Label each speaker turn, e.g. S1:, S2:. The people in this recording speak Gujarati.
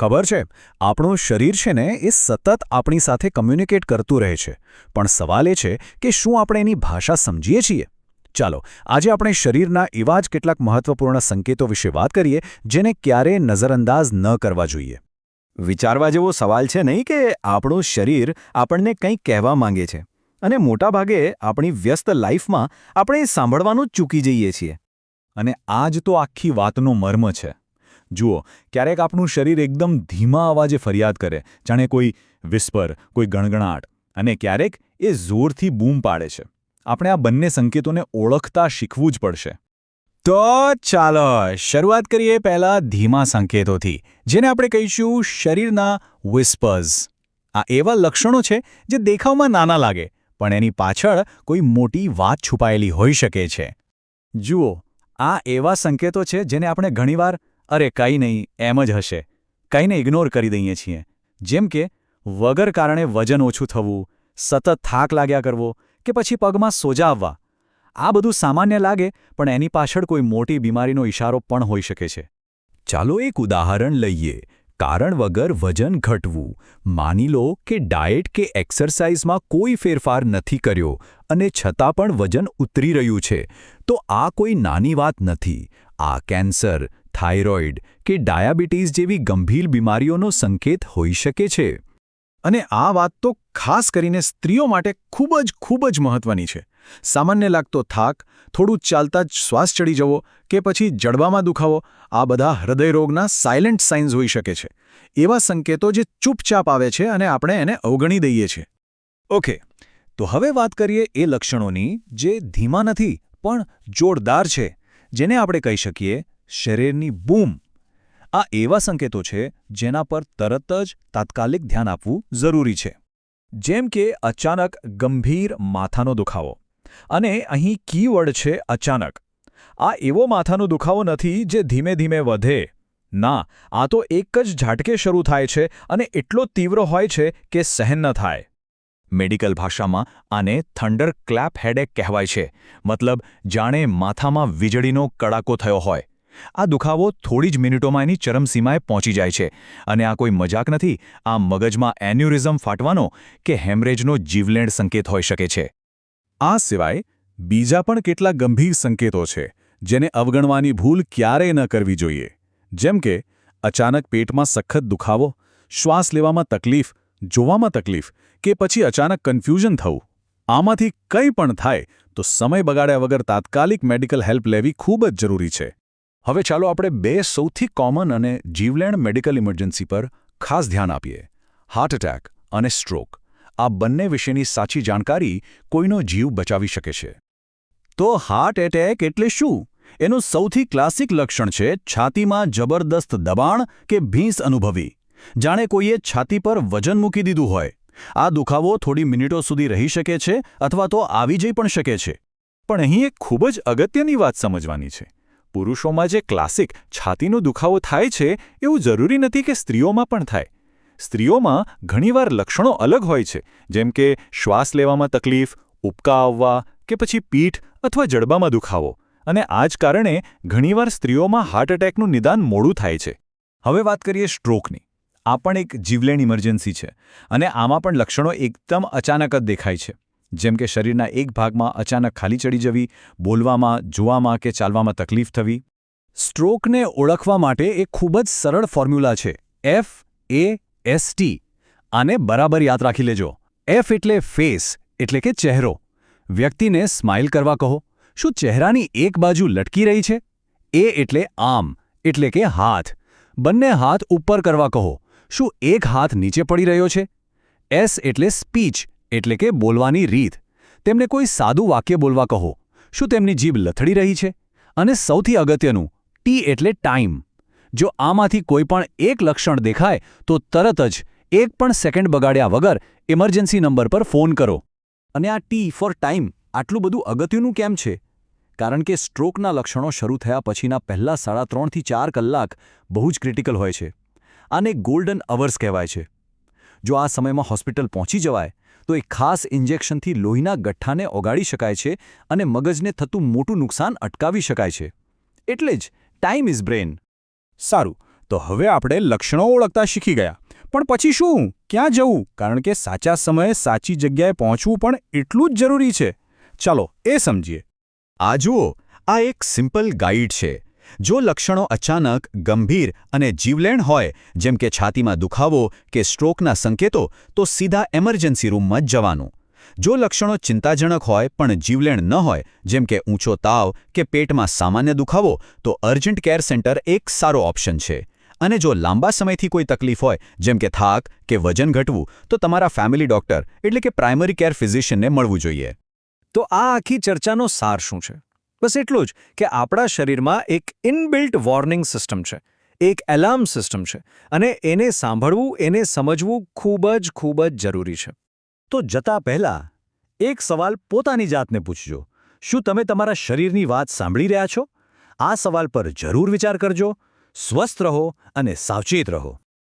S1: ખબર છે, આપણું શરીર છે ને એ સતત આપણી સાથે કમ્યુનિકેટ કરતું રહે છે, પણ સવાલ એ છે કે શું આપણે એની ભાષા સમજીએ છીએ? ચાલો, આજે આપણે શરીરના એવા જ કેટલાક મહત્વપૂર્ણ સંકેતો વિશે વાત કરીએ જેને ક્યારેય નજરઅંદાજ ન કરવા જોઈએ.
S2: વિચારવા જેવો સવાલ છે નહીં કે આપણું શરીર આપણને કંઈક કહેવા માંગે છે અને મોટાભાગે આપણી વ્યસ્ત લાઈફમાં આપણે એ સાંભળવાનું જ ચૂકી જઈએ છીએ.
S1: અને આ જ તો આખી વાતનો મર્મ છે. જુઓ, ક્યારેક આપણું શરીર એકદમ ધીમા અવાજે ફરિયાદ કરે, જાણે કોઈ વિસ્પર, કોઈ ગણગણાટ, અને ક્યારેક એ જોરથી બૂમ પાડે છે. આપણે આ બંને સંકેતોને ઓળખતા શીખવું જ પડશે. તો ચાલો શરૂઆત કરીએ પહેલા ધીમા સંકેતોથી, જેને આપણે કહીશું શરીરના વિસ્પર્સ. આ એવા લક્ષણો છે જે દેખાવમાં નાના લાગે, પણ એની પાછળ કોઈ મોટી વાત છુપાયેલી હોઈ શકે છે. જુઓ, આ એવા સંકેતો છે જેને આપણે ઘણીવાર અરે કંઈ નહીં, એમ જ હશે, કંઈને ઇગ્નોર કરી દઈએ છીએ. જેમ કે વગર કારણે વજન ઓછું થવું, સતત થાક લાગ્યા કરવો, કે પછી પગમાં સોજા આવવા. આ બધું સામાન્ય લાગે, પણ એની પાછળ કોઈ મોટી બીમારીનો ઇશારો પણ હોઈ શકે છે. ચાલો એક ઉદાહરણ લઈએ. કારણ વગર વજન ઘટવું. માની લો કે ડાયટ કે એક્સરસાઇઝમાં કોઈ ફેરફાર નથી કર્યો અને છતાં પણ વજન ઉતરી રહ્યું છે, તો આ કોઈ નાની વાત નથી. આ કેન્સર, થાઇરોઇડ કે ડાયાબિટીસ જેવી ગંભીર બીમારીઓનો સંકેત હોઈ શકે છે. અને આ વાત તો ખાસ કરીને સ્ત્રીઓ માટે ખૂબ જ મહત્વની છે. સામાન્ય લાગતો થાક, થોડું ચાલતા જ શ્વાસ ચડી જવો કે પછી જડબામાં દુખાવો, આ બધા હૃદયરોગના સાયલેન્ટ સાઇન્સ હોઈ શકે છે. એવા સંકેતો જે ચૂપચાપ આવે છે અને આપણે એને અવગણી દઈએ છીએ. ઓકે, તો હવે વાત કરીએ એ લક્ષણોની જે ધીમા નથી પણ જોરદાર છે, જેને આપણે કહી શકીએ શરીરની બૂમ. આ એવા સંકેતો છે જેના પર તરત જ તાત્કાલિક ધ્યાન આપવું જરૂરી છે. જેમ કે અચાનક ગંભીર માથાનો દુખાવો. અને અહીં કીવર્ડ છે અચાનક. આ એવો માથાનો દુખાવો નથી જે ધીમે ધીમે વધે. ના, આ તો એક જ ઝાટકે શરૂ થાય છે અને એટલો તીવ્ર હોય છે કે સહન ન થાય. મેડિકલ ભાષામાં આને થંડર ક્લેપ હેડેક કહેવાય છે. મતલબ જાણે માથામાં વીજળીનો કડાકો થયો હોય. આ દુખાવો થોડી જ મિનિટોમાં એની ચરમસીમાએ પહોંચી જાય છે. અને આ કોઈ મજાક નથી. આ મગજમાં એન્યુરિઝમ ફાટવાનો કે હેમરેજનો જીવલેણ સંકેત હોઈ શકે છે. આ સિવાય બીજા પણ કેટલાક ગંભીર સંકેતો છે જેને અવગણવાની ભૂલ ક્યારેય ન કરવી જોઈએ. જેમ કે અચાનક પેટમાં સખત દુખાવો, શ્વાસ લેવામાં તકલીફ, જોવામાં તકલીફ કે પછી અચાનક કન્ફ્યુઝન થવું. આમાંથી કંઈ પણ થાય તો સમય બગાડ્યા વગર તાત્કાલિક મેડિકલ હેલ્પ લેવી ખૂબ જ જરૂરી છે. હવે ચાલો આપણે બે સૌથી કોમન અને જીવલેણ મેડિકલ ઇમરજન્સી પર ખાસ ધ્યાન આપીએ. હાર્ટ એટેક અને સ્ટ્રોક. આ બંને વિશેની સાચી જાણકારી કોઈનો જીવ બચાવી શકે છે. તો હાર્ટ એટેક એટલે શું? એનું સૌથી ક્લાસિક લક્ષણ છે છાતીમાં જબરદસ્ત દબાણ કે ભીંસ અનુભવી. જાણે કોઈએ છાતી પર વજન મૂકી દીધું હોય. આ દુખાવો થોડી મિનિટો સુધી રહી શકે છે અથવા તો આવી જઈ પણ શકે છે. પણ અહીં એક ખૂબ જ અગત્યની વાત સમજવાની છે. પુરુષોમાં જે ક્લાસિક છાતીનો દુખાવો થાય છે એવું જરૂરી નથી કે સ્ત્રીઓમાં પણ થાય. સ્ત્રીઓમાં ઘણીવાર લક્ષણો અલગ હોય છે, જેમ કે શ્વાસ લેવામાં તકલીફ, ઉબકા આવવા કે પછી પીઠ અથવા જડબામાં દુખાવો. અને આ જ કારણે ઘણીવાર સ્ત્રીઓમાં હાર્ટ એટેકનું નિદાન મોડું થાય છે. હવે વાત કરીએ સ્ટ્રોકની. આ પણ એક જીવલેણ ઇમરજન્સી છે અને આમાં પણ લક્ષણો એકદમ અચાનક જ દેખાય છે. જેમ કે શરીરના એક ભાગમાં અચાનક ખાલી ચડી જવી, બોલવામાં, જોવામાં કે ચાલવામાં તકલીફ થવી. સ્ટ્રોકને ઓળખવા માટે એક ખૂબ જ સરળ ફોર્મ્યુલા છે. FAST. આને બરાબર યાદ રાખી લેજો. F એટલે ફેસ, એટલે કે ચહેરો. વ્યક્તિને સ્માઇલ કરવા કહો. શું ચહેરાની એક બાજુ લટકી રહી છે? A એટલે આર્મ, એટલે કે હાથ. બંને હાથ ઉપર કરવા કહો. શું એક હાથ નીચે પડી રહ્યો છે? S એટલે સ્પીચ, એટલે કે બોલવાની રીત. તેમને કોઈ સાદું વાક્ય બોલવા કહો. શું તેમની જીભ લથડી રહી છે? અને સૌથી અગત્યનું, T એટલે ટાઈમ. જો આમાંથી કોઈ પણ એક લક્ષણ દેખાય તો તરત જ એક પણ સેકન્ડ બગાડ્યા વગર ઇમરજન્સી નંબર પર ફોન કરો. અને આ T ફોર ટાઈમ આટલું બધું અગત્યનું કેમ છે? કારણ કે સ્ટ્રોકના લક્ષણો શરૂ થયા પછીના પહેલા 3.5 થી 4 કલાક બહુ જ ક્રિટિકલ હોય છે. આને ગોલ્ડન અવર્સ કહેવાય છે. જો આ સમયમાં હોસ્પિટલ પહોંચી જવાય તો એક ખાસ ઇન્જેક્શનથી લોહીના ગઠ્ઠાને ઓગાળી શકાય છે અને મગજને થતું મોટું નુકસાન અટકાવી શકાય છે. એટલે જ ટાઈમ ઇઝ બ્રેન. સારું,
S3: તો હવે આપણે લક્ષણો ઓળખતા શીખી ગયા. પણ પછી શું? ક્યાં જવું? કારણ કે સાચા સમયે સાચી જગ્યાએ પહોંચવું પણ એટલું જ જરૂરી છે. ચાલો એ સમજીએ.
S1: આ જુઓ, આ એક સિમ્પલ ગાઈડ છે. જો લક્ષણો અચાનક, ગંભીર અને જીવલેણ હોય, જેમ કે છાતીમાં દુખાવો કે સ્ટ્રોકના સંકેતો, તો સીધા એમર્જન્સી રૂમમાં જ જવાનું. જો લક્ષણો ચિંતાજનક હોય પણ જીવલેણ ન હોય, જેમ કે ઊંચો તાવ કે પેટમાં સામાન્ય દુખાવો, તો અર્જન્ટ કેર સેન્ટર એક સારો ઓપ્શન છે. અને જો લાંબા સમયથી કોઈ તકલીફ હોય, જેમ કે થાક કે વજન ઘટવું, તો તમારા ફેમિલી ડોક્ટર એટલે કે પ્રાઇમરી કેર ફિઝિશિયનને મળવું જોઈએ.
S2: તો આ આખી ચર્ચાનો સાર શું છે? બસ એટલું જ કે આપણા શરીરમાં એક ઇનબિલ્ટ વોર્નિંગ સિસ્ટમ છે, એક એલાર્મ સિસ્ટમ છે, અને એને સાંભળવું, એને સમજવું ખૂબ જ જરૂરી છે.
S4: તો જતા પહેલા એક સવાલ પોતાની જાતને પૂછજો. શું તમે તમારા શરીરની વાત સાંભળી રહ્યા છો? આ સવાલ પર જરૂર વિચાર કરજો. સ્વસ્થ રહો અને સાવચેત રહો.